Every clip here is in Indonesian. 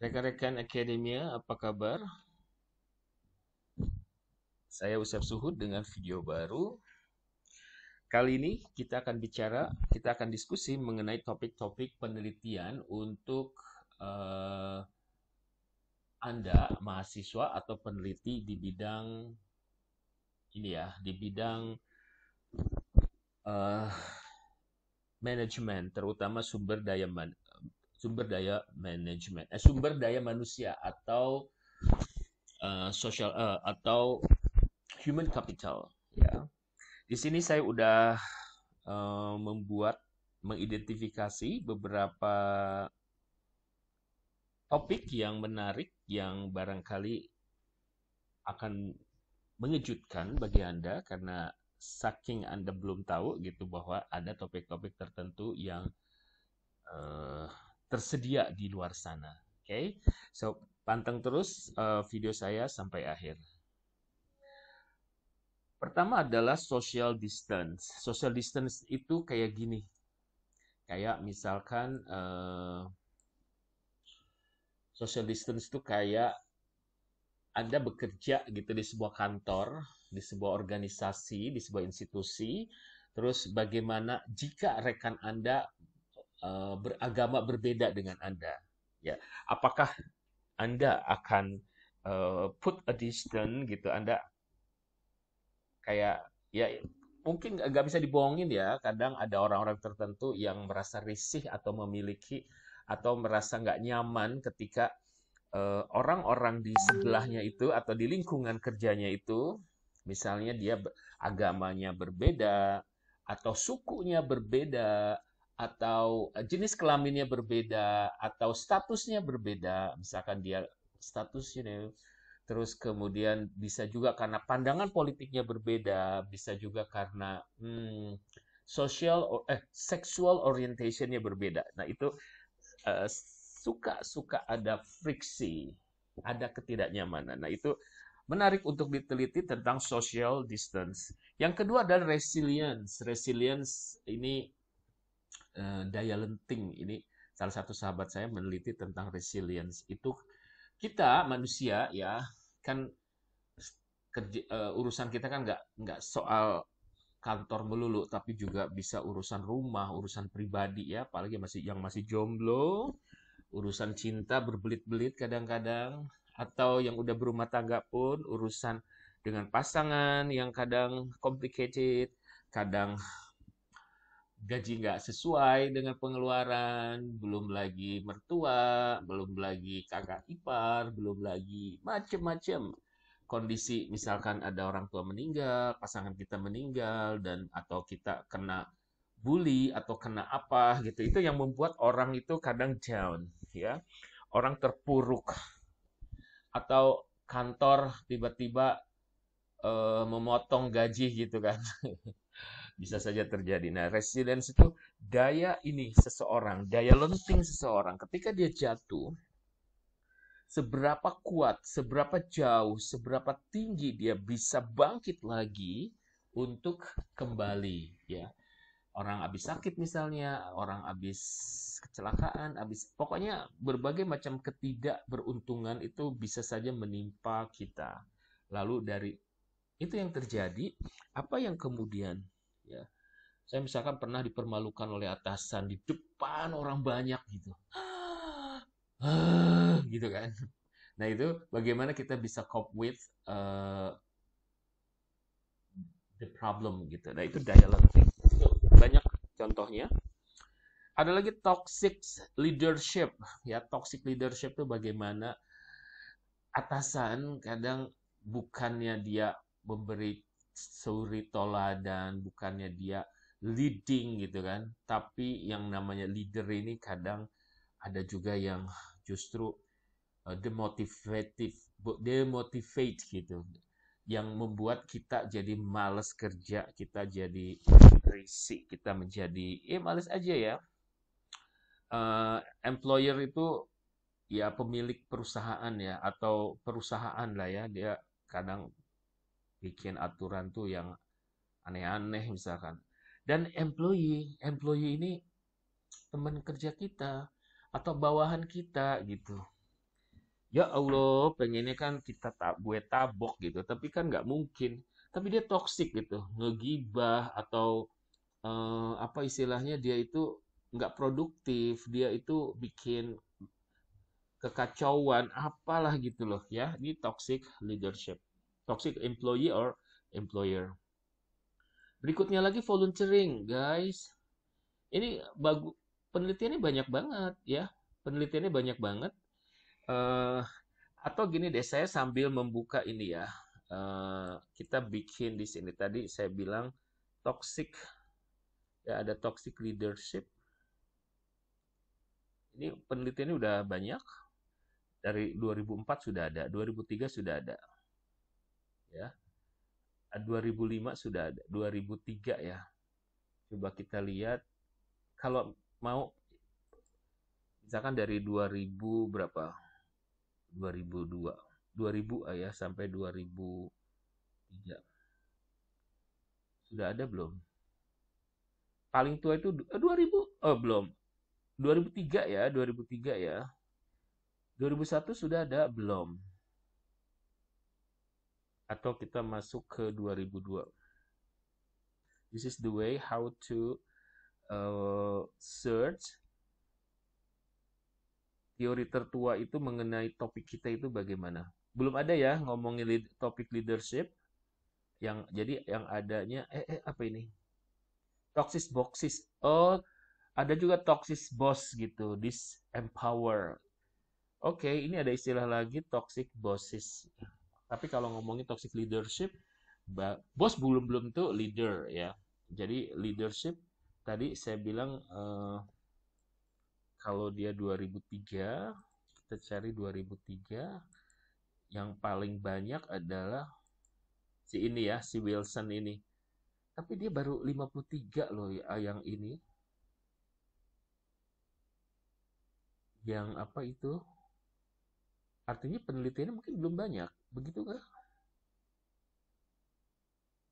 Rekan-rekan akademia, apa kabar? Saya Usep Suhud dengan video baru. Kali ini kita akan diskusi mengenai topik-topik penelitian untuk eh, Anda, mahasiswa atau peneliti di bidang ini ya, di bidang eh, manajemen, terutama sumber daya manusia atau social atau human capital. Ya, di sini saya udah mengidentifikasi beberapa topik yang menarik yang barangkali akan mengejutkan bagi Anda karena saking Anda belum tahu gitu bahwa ada topik-topik tertentu yang uh, tersedia di luar sana. Oke, okay? So panteng terus video saya sampai akhir. Pertama adalah social distance. Social distance itu kayak gini, kayak misalkan social distance itu kayak Anda bekerja gitu di sebuah kantor, di sebuah organisasi, di sebuah institusi, terus bagaimana jika rekan Anda beragama berbeda dengan Anda, ya, apakah Anda akan put a distance gitu, Anda kayak ya mungkin nggak bisa dibohongin ya, kadang ada orang-orang tertentu yang merasa risih atau memiliki atau merasa nggak nyaman ketika orang-orang di sebelahnya itu atau di lingkungan kerjanya itu, misalnya dia agamanya berbeda, atau sukunya berbeda, atau jenis kelaminnya berbeda, atau statusnya berbeda, misalkan dia statusnya, terus kemudian bisa juga karena pandangan politiknya berbeda, bisa juga karena sexual orientationnya berbeda. Nah itu suka-suka ada friksi, ada ketidaknyamanan. Nah, itu menarik untuk diteliti tentang social distance. Yang kedua adalah resilience. Resilience ini daya lenting. Ini salah satu sahabat saya meneliti tentang resilience. Itu kita manusia ya kan urusan kita kan nggak soal kantor melulu, tapi juga bisa urusan rumah, urusan pribadi ya, apalagi masih jomblo, urusan cinta berbelit-belit kadang-kadang, atau yang udah berumah tangga pun urusan dengan pasangan yang kadang complicated, kadang gaji nggak sesuai dengan pengeluaran, belum lagi mertua, belum lagi kakak ipar, belum lagi macem-macem kondisi, misalkan ada orang tua meninggal, pasangan kita meninggal, dan atau kita kena bully atau kena apa gitu, itu yang membuat orang itu kadang down ya, orang terpuruk, atau kantor tiba-tiba memotong gaji gitu kan. Bisa saja terjadi. Nah, resilience itu daya ini seseorang, daya lenting seseorang ketika dia jatuh, seberapa kuat, seberapa jauh, seberapa tinggi dia bisa bangkit lagi untuk kembali ya. Orang habis sakit misalnya, orang habis kecelakaan, habis pokoknya berbagai macam ketidakberuntungan itu bisa saja menimpa kita. Lalu dari itu yang terjadi, apa yang kemudian ya, saya misalkan pernah dipermalukan oleh atasan di depan orang banyak gitu. Gitu kan. Nah, itu bagaimana kita bisa cope with the problem gitu. Nah, itu daya lenting. Itu banyak contohnya. Ada lagi toxic leadership. Ya, toxic leadership itu bagaimana atasan kadang bukannya dia memberi suri toladan, bukannya dia leading gitu kan, tapi yang namanya leader ini kadang ada juga yang justru demotivate gitu, yang membuat kita jadi males kerja, kita jadi risih, kita menjadi males aja ya. Employer itu ya pemilik perusahaan ya, atau perusahaan lah ya, dia kadang bikin aturan tuh yang aneh-aneh misalkan. Dan employee ini teman kerja kita atau bawahan kita gitu. Ya Allah, pengennya kan kita gue tabok gitu, tapi kan nggak mungkin. Tapi dia toksik gitu, ngegibah atau apa istilahnya dia itu nggak produktif, dia itu bikin kekacauan, apalah gitu loh ya. Ini toxic leadership, toxic employee or employer. Berikutnya lagi volunteering, guys. Ini bagus, penelitiannya banyak banget ya. Penelitiannya banyak banget. Eh, atau gini deh, saya sambil membuka ini ya. Kita bikin di sini tadi saya bilang toxic ya, ada toxic leadership. Ini penelitiannya udah banyak. Dari 2004 sudah ada, 2003 sudah ada ya. 2005 sudah ada, 2003 ya. Coba kita lihat kalau mau misalkan dari 2000 berapa? 2002. 2000 ya sampai 2003. Sudah ada belum? Paling tua itu 2000, oh belum. 2003 ya, 2003 ya. 2001 sudah ada belum? Atau kita masuk ke 2002. This is the way how to search teori tertua itu mengenai topik kita itu bagaimana. Belum ada ya ngomongin topik leadership yang jadi yang adanya apa ini? Toxic boxes. Oh, ada juga toxic boss gitu. Disempower. Oke, ini ada istilah lagi toxic bosses. Tapi kalau ngomongin toxic leadership, bos belum belum tuh leader ya. Jadi leadership tadi saya bilang kalau dia 2003, kita cari 2003, yang paling banyak adalah si ini ya, si Wilson ini. Tapi dia baru 53 loh ya, yang ini. Yang apa itu? Artinya penelitiannya mungkin belum banyak. Begitu kah?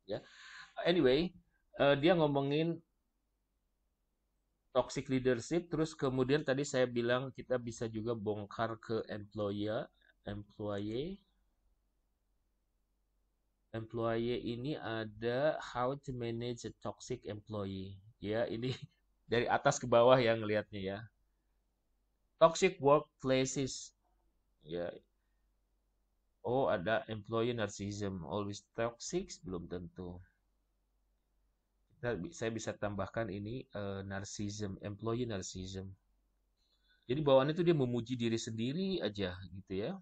Ya. Anyway, dia ngomongin toxic leadership, terus kemudian tadi saya bilang kita bisa juga bongkar ke employee. Employee ini ada how to manage a toxic employee. Ya, ini dari atas ke bawah yang ngelihatnya ya. Toxic workplaces. Ya. Oh, ada employee narcissism. Always toxic? Belum tentu. Saya bisa tambahkan ini narcissism, employee narcissism. Jadi bawaannya itu dia memuji diri sendiri aja gitu ya.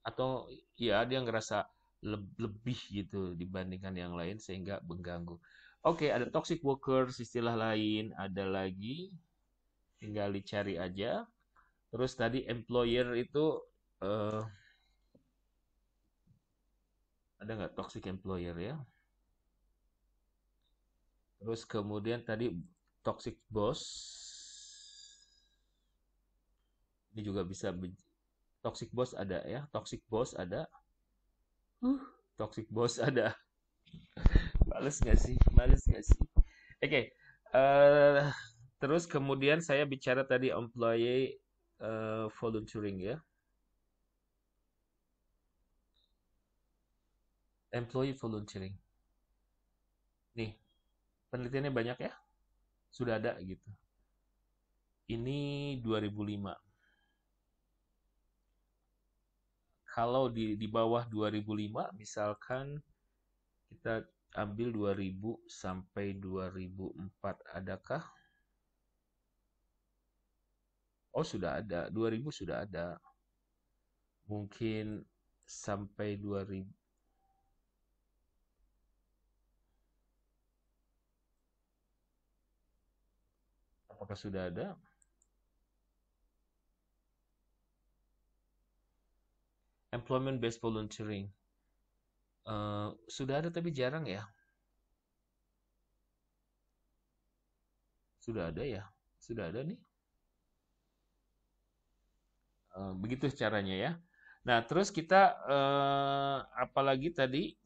Atau ya dia ngerasa lebih gitu dibandingkan yang lain sehingga mengganggu. Oke, ada toxic workers istilah lain, ada lagi tinggal dicari aja. Terus tadi employer itu eh, ada nggak toxic employer ya? Terus kemudian tadi toxic boss. Ini juga bisa toxic boss ada ya, toxic boss ada. Uh, toxic boss ada. Males nggak sih? Males nggak sih? Oke, eh, terus kemudian saya bicara tadi employee volunteering ya. Employee volunteering. Nih, penelitiannya banyak ya. Sudah ada gitu. Ini 2005. Kalau di bawah 2005 misalkan kita ambil 2000 sampai 2004 adakah? Oh, sudah ada. 2000 sudah ada. Mungkin sampai 2000. Apakah sudah ada? Employment based volunteering. Sudah ada tapi jarang ya. Sudah ada ya. Sudah ada nih. Begitu caranya ya. Nah, terus kita apalagi tadi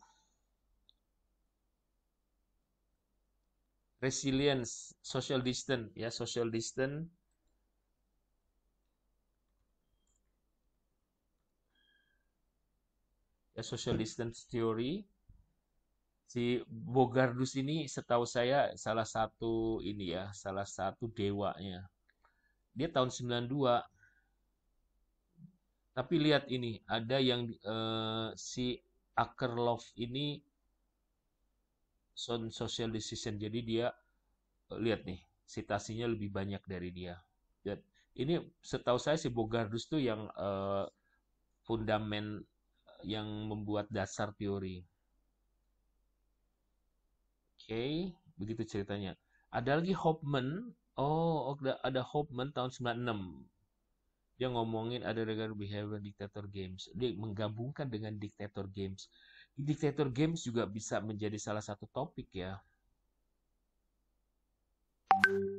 resilience, social distance ya, social distance. Ya, social distance theory. Si Bogardus ini setahu saya salah satu ini ya, salah satu dewanya. Dia tahun 92. Tapi lihat ini, ada yang si Akerlof ini social decision. Jadi dia lihat nih, citasinya lebih banyak dari dia. Dan ini setahu saya si Bogardus tuh yang fundamen yang membuat dasar teori. Oke, begitu ceritanya. Ada lagi Hopman. Oh, ada Hopman tahun 96. Dia ngomongin ada regular behavior dictator games. Dia menggabungkan dengan dictator games. Dictator games juga bisa menjadi salah satu topik ya.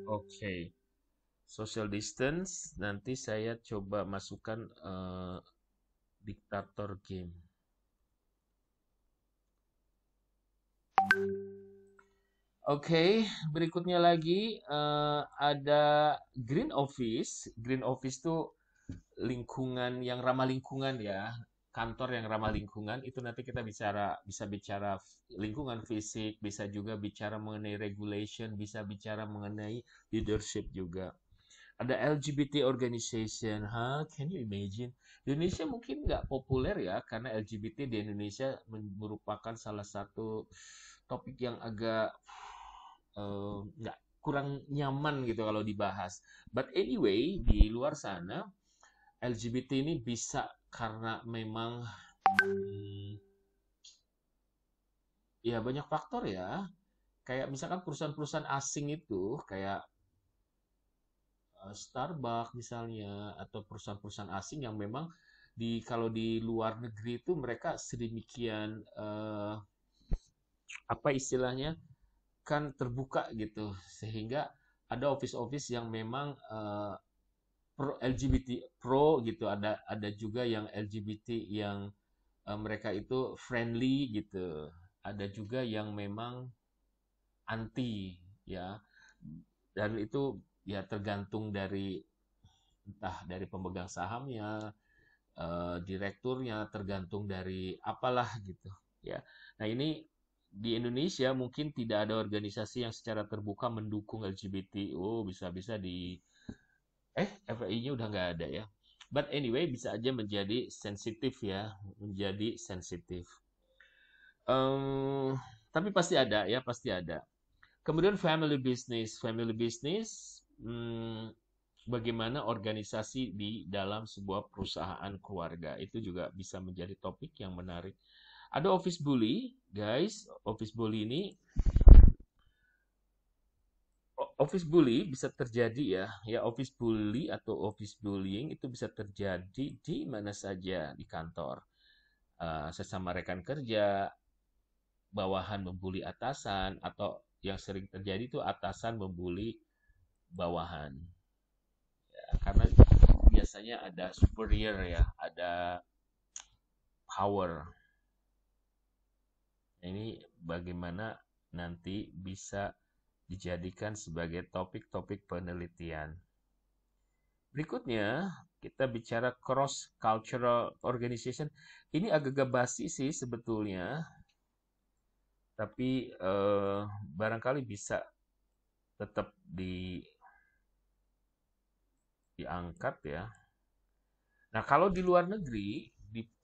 Oke. Social distance, nanti saya coba masukkan dictator game. Oke, berikutnya lagi ada Green Office. Green Office tuh lingkungan yang ramah lingkungan ya, kantor yang ramah lingkungan. Itu nanti kita bisa bicara lingkungan fisik, bisa juga bicara mengenai regulation, bisa bicara mengenai leadership juga. Ada LGBT organization, can you imagine? Di Indonesia mungkin nggak populer ya, karena LGBT di Indonesia merupakan salah satu topik yang agak nggak kurang nyaman gitu kalau dibahas. But anyway, di luar sana LGBT ini bisa karena memang ya banyak faktor ya. Kayak misalkan perusahaan-perusahaan asing itu kayak Starbucks misalnya atau perusahaan-perusahaan asing yang memang kalau di luar negeri itu mereka sedemikian apa istilahnya kan terbuka gitu sehingga ada office-office yang memang pro LGBT pro gitu, ada juga yang LGBT yang mereka itu friendly gitu, ada juga yang memang anti ya, dan itu ya tergantung dari entah dari pemegang sahamnya, direkturnya, tergantung dari apalah gitu ya. Nah ini di Indonesia mungkin tidak ada organisasi yang secara terbuka mendukung LGBT. Oh, bisa-bisa di FPI-nya udah nggak ada ya. But anyway, bisa aja menjadi sensitif ya, menjadi sensitif. Em, tapi pasti ada ya, pasti ada. Kemudian family business, bagaimana organisasi di dalam sebuah perusahaan keluarga itu juga bisa menjadi topik yang menarik. Ada office bully, guys. Office bully bisa terjadi ya. Ya, office bully atau office bullying itu bisa terjadi di mana saja di kantor. Sesama rekan kerja, bawahan membuli atasan, atau yang sering terjadi itu atasan membuli bawahan. Ya, karena biasanya ada superior ya, ada power. Ini bagaimana nanti bisa dijadikan sebagai topik-topik penelitian. Berikutnya, kita bicara cross-cultural organization. Ini agak-agak basi sih sebetulnya, tapi barangkali bisa tetap diangkat ya. Nah, kalau di luar negeri,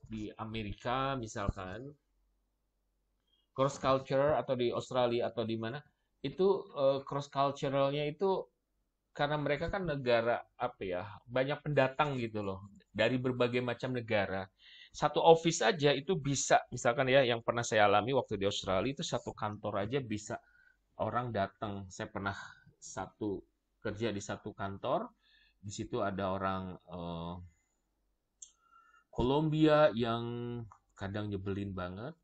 di Amerika misalkan, cross culture atau di Australia atau di mana, itu cross culturalnya itu karena mereka kan negara apa ya, banyak pendatang gitu loh dari berbagai macam negara. Satu office aja itu bisa, misalkan ya yang pernah saya alami waktu di Australia itu satu kantor aja bisa orang datang. Saya pernah kerja di satu kantor, di situ ada orang Kolombia yang kadang nyebelin banget.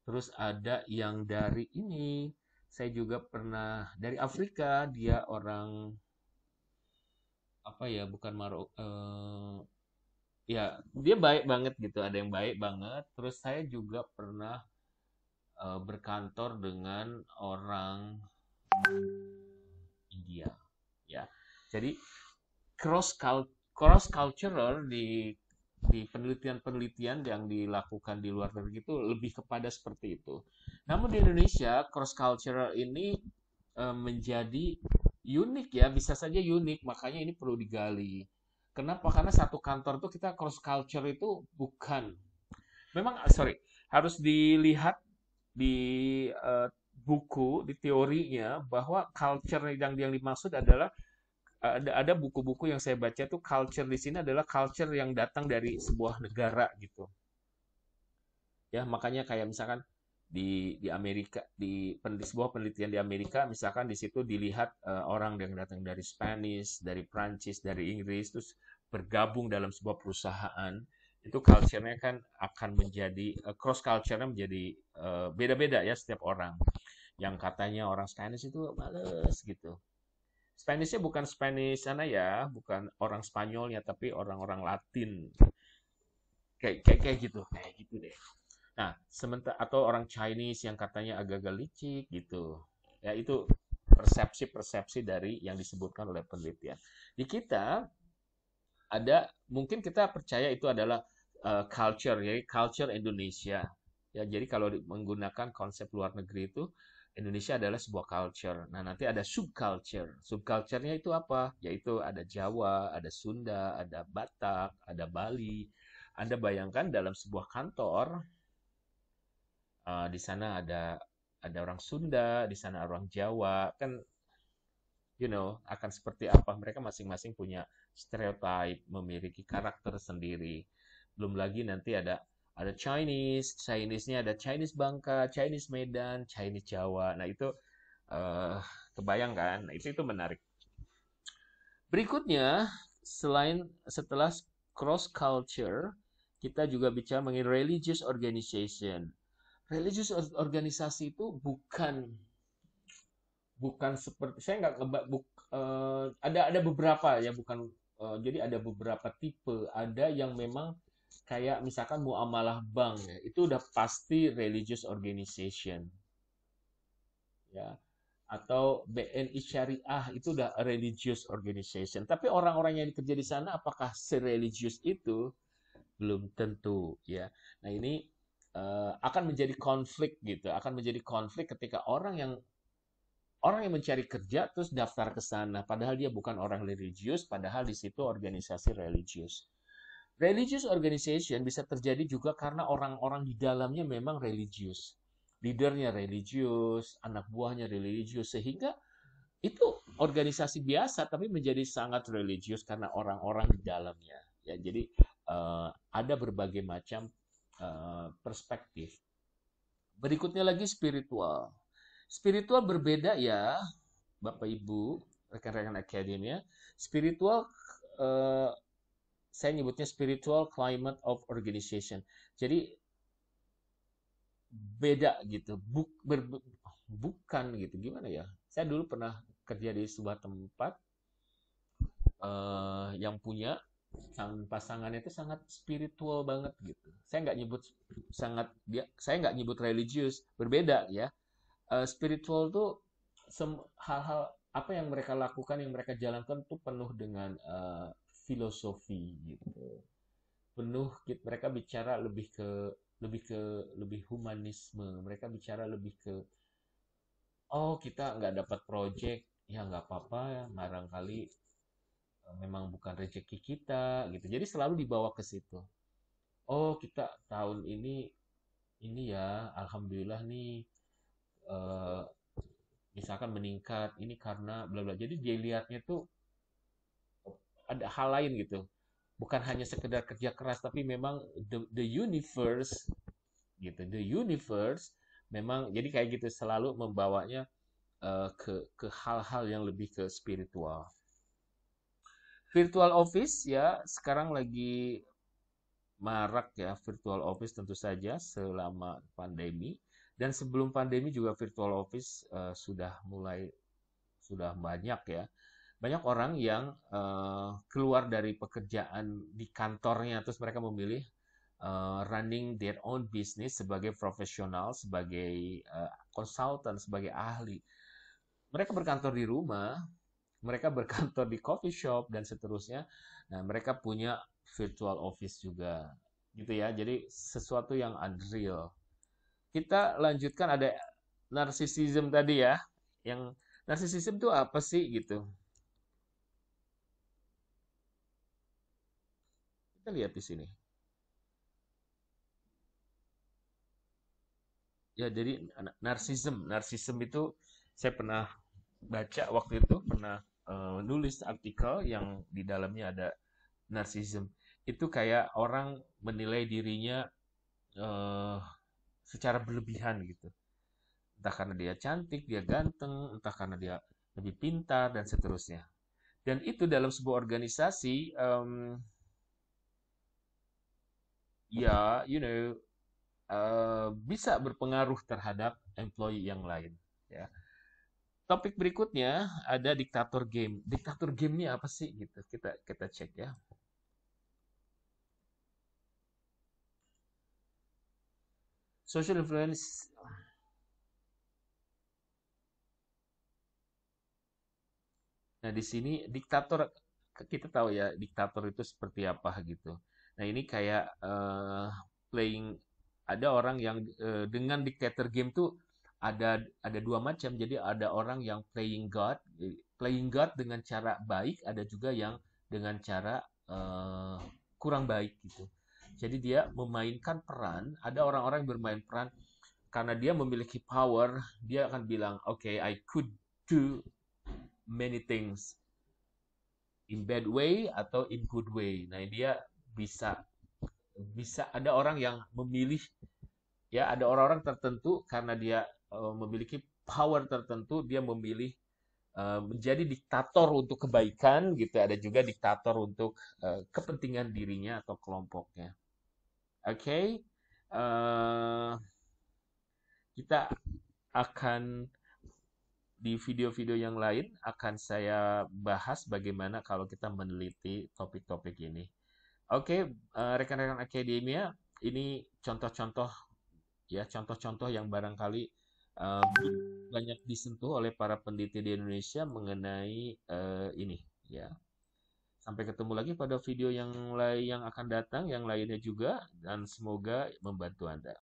Terus ada yang dari ini, saya juga pernah dari Afrika, dia orang apa ya, bukan Marok, ya dia baik banget gitu, ada yang baik banget. Terus saya juga pernah berkantor dengan orang Jadi cross cultural di penelitian-penelitian yang dilakukan di luar negeri itu lebih kepada seperti itu. Namun di Indonesia cross cultural ini menjadi unik ya, bisa saja unik, makanya ini perlu digali. Kenapa? Karena satu kantor tuh kita cross culture itu bukan. Memang sorry, harus dilihat di buku, di teorinya bahwa culture yang dimaksud adalah ada buku-buku yang saya baca tuh culture di sini adalah culture yang datang dari sebuah negara gitu. Ya, makanya kayak misalkan di Amerika di sebuah penelitian di Amerika misalkan di situ dilihat orang yang datang dari Spanish, dari Prancis, dari Inggris terus bergabung dalam sebuah perusahaan itu culture-nya kan akan menjadi cross culture-nya menjadi beda-beda ya setiap orang. Yang katanya orang Spanish itu males gitu. Spanishnya bukan Spanish sana ya, bukan orang Spanyolnya, tapi orang-orang Latin. Kayak gitu deh. Nah, sementara atau orang Chinese yang katanya agak-agak licik gitu. Ya itu persepsi-persepsi dari yang disebutkan oleh penelitian. Di kita ada mungkin kita percaya itu adalah culture ya, culture Indonesia. Ya, jadi kalau menggunakan konsep luar negeri itu Indonesia adalah sebuah culture. Nah, nanti ada subculture. Subculture-nya itu apa? Yaitu ada Jawa, ada Sunda, ada Batak, ada Bali. Anda bayangkan dalam sebuah kantor, di sana ada orang Sunda, di sana orang Jawa, kan akan seperti apa? Mereka masing-masing punya stereotype, memiliki karakter sendiri. Belum lagi nanti ada Chinese, Chinese-nya ada Chinese Bangka, Chinese Medan, Chinese Jawa. Nah, itu eh kebayang kan? Nah, itu menarik. Berikutnya, setelah cross culture, kita juga bicara mengenai religious organization. Religious organisasi itu bukan bukan seperti saya nggak ada beberapa ya bukan jadi ada beberapa tipe ada yang memang kayak misalkan muamalah bank ya itu udah pasti religious organization ya atau BNI Syariah itu udah religious organization tapi orang-orang yang kerja di sana apakah sereligius itu belum tentu ya nah ini akan menjadi konflik gitu akan menjadi konflik ketika orang yang mencari kerja terus daftar ke sana padahal dia bukan orang religius padahal di situ organisasi religius. Religious organization bisa terjadi juga karena orang-orang di dalamnya memang religius. Leadernya religius, anak buahnya religius sehingga itu organisasi biasa tapi menjadi sangat religius karena orang-orang di dalamnya. Ya, jadi ada berbagai macam perspektif. Berikutnya lagi spiritual. Spiritual berbeda ya, Bapak Ibu, rekan-rekan akademia. Spiritual, eh, saya nyebutnya spiritual climate of organization. Jadi beda gitu, bukan gitu. Gimana ya? Saya dulu pernah kerja di sebuah tempat yang punya pasangannya itu sangat spiritual banget gitu. Saya nggak nyebut religius, berbeda ya. Spiritual tuh hal-hal apa yang mereka lakukan, yang mereka jalankan tuh penuh dengan filosofi gitu. Mereka bicara lebih humanisme. Mereka bicara lebih ke oh kita nggak dapat project ya nggak apa-apa ya barangkali memang bukan rezeki kita gitu. Jadi selalu dibawa ke situ. Oh kita tahun ini ya alhamdulillah nih eh, misalkan meningkat ini karena bla bla. Jadi dia lihatnya tuh ada hal lain gitu. Bukan hanya sekedar kerja keras tapi memang the universe gitu. The universe memang jadi kayak gitu selalu membawanya ke hal-hal yang lebih ke spiritual. Virtual office ya sekarang lagi marak ya virtual office tentu saja selama pandemi dan sebelum pandemi juga virtual office sudah banyak ya. Banyak orang yang keluar dari pekerjaan di kantornya terus mereka memilih running their own business sebagai profesional, sebagai konsultan, sebagai ahli. Mereka berkantor di rumah, mereka berkantor di coffee shop dan seterusnya. Nah, mereka punya virtual office juga. Gitu ya. Jadi sesuatu yang unreal. Kita lanjutkan ada narcissism tadi ya. Yang narcissism itu apa sih gitu? Kita lihat di sini. Ya, jadi narsisme itu saya pernah baca waktu itu, pernah nulis artikel yang di dalamnya ada narsisme. Itu kayak orang menilai dirinya eh, secara berlebihan gitu. Entah karena dia cantik, dia ganteng, entah karena dia lebih pintar dan seterusnya. Dan itu dalam sebuah organisasi, ya, bisa berpengaruh terhadap employee yang lain. Ya. Topik berikutnya ada diktator game. Diktator game ini apa sih gitu? Kita cek ya. Social influence. Nah, di sini diktator kita tahu ya diktator itu seperti apa gitu. Nah, ini kayak playing ada orang yang dengan dictator game tuh ada dua macam. Jadi ada orang yang playing God dengan cara baik, ada juga yang dengan cara kurang baik gitu. Jadi dia memainkan peran, ada orang-orang yang bermain peran karena dia memiliki power, dia akan bilang, "Oke, okay, I could do many things in bad way atau in good way." Nah, dia bisa bisa ada orang yang memilih ya ada orang-orang tertentu karena dia memiliki power tertentu dia memilih menjadi diktator untuk kebaikan gitu ada juga diktator untuk kepentingan dirinya atau kelompoknya. Oke, okay? Kita akan di video-video yang lain akan saya bahas bagaimana kalau kita meneliti topik-topik ini. Oke, rekan-rekan akademia, ini contoh-contoh ya, contoh-contoh yang barangkali uh, banyak disentuh oleh para peneliti di Indonesia mengenai ini ya. Sampai ketemu lagi pada video yang lain yang akan datang, yang lainnya juga, dan semoga membantu Anda.